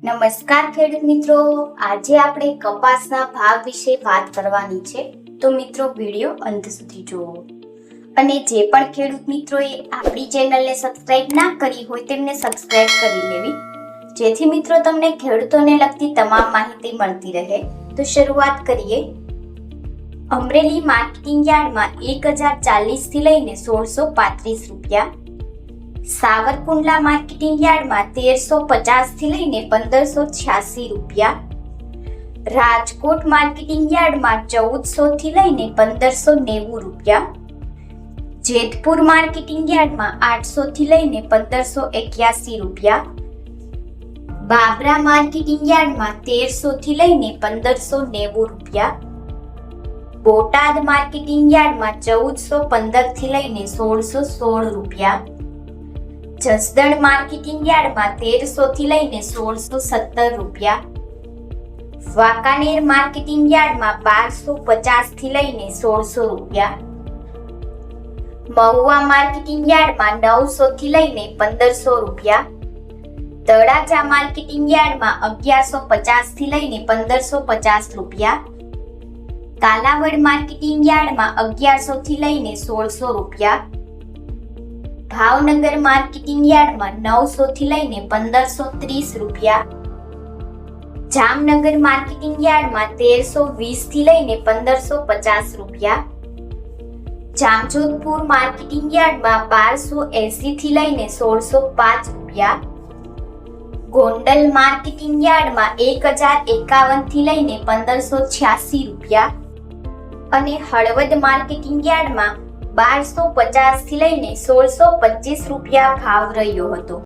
નમસ્કાર ખેડૂત મિત્રો, આજે આપણે કપાસના ભાવ વિશે વાત કરવાની છે. તો મિત્રો વિડીયો અંત સુધી જુઓ. અને જે પણ ખેડૂત મિત્રોએ આપણી ચેનલને સબસ્ક્રાઇબ ના કરી હોય તેમને સબસ્ક્રાઇબ કરી લેવી, જેથી મિત્રો તમને ખેડૂતોને લગતી તમામ માહિતી મળતી રહે. તો શરૂઆત કરીએ. અમરેલી માર્કેટિંગ યાર્ડમાં 1040 થી લઈને 1635 રૂપિયા, સાવરકુંડલા માર્કેટિંગ યાર્ડમાં 1350 થી લઈને 1586 રૂપિયા, રાજકોટ માર્કેટિંગ યાર્ડમાં 1400 થી લઈને 1590 રૂપિયા, જેતપુર માર્કેટિંગ યાર્ડમાં 800 થી લઈને 1581 રૂપિયા, બાબરા માર્કેટિંગ યાર્ડમાં 1300 થી લઈને 1590 રૂપિયા, બોટાદ માર્કેટિંગ યાર્ડમાં 1415 થી લઈને 1616 રૂપિયા, જસદણ માર્કેટિંગ યાર્ડમાં 1300 થી લઈને 1617 રૂપિયા, વાંકાનેર માર્કેટિંગ યાર્ડમાં 1250 થી લઈને 1600 રૂપિયા, મહુવા માર્કેટિંગ યાર્ડમાં 900 થી લઈને 1500 રૂપિયા, તળાજા માર્કેટિંગ યાર્ડમાં 1150 થી લઈને 1550 રૂપિયા, કાલાવડ માર્કેટિંગ યાર્ડમાં 1100 થી લઈને 1600 રૂપિયા, ભાવનગર માર્કેટિંગ યાર્ડમાં 900 થી લઈને 1530 રૂપિયા, જામનગર માર્કેટિંગ યાર્ડમાં 1320 થી લઈને 1550 રૂપિયા, જામજોધપુર માર્કેટિંગ યાર્ડમાં 1280 થી લઈને 1605 રૂપિયા, ગોંડલ માર્કેટિંગ યાર્ડમાં 1051 થી લઈને 1586 રૂપિયા અને હળવદ માર્કેટિંગ યાર્ડમાં 1250 થી લઈને 1625 રૂપિયા ભાવ રહ્યો હતો.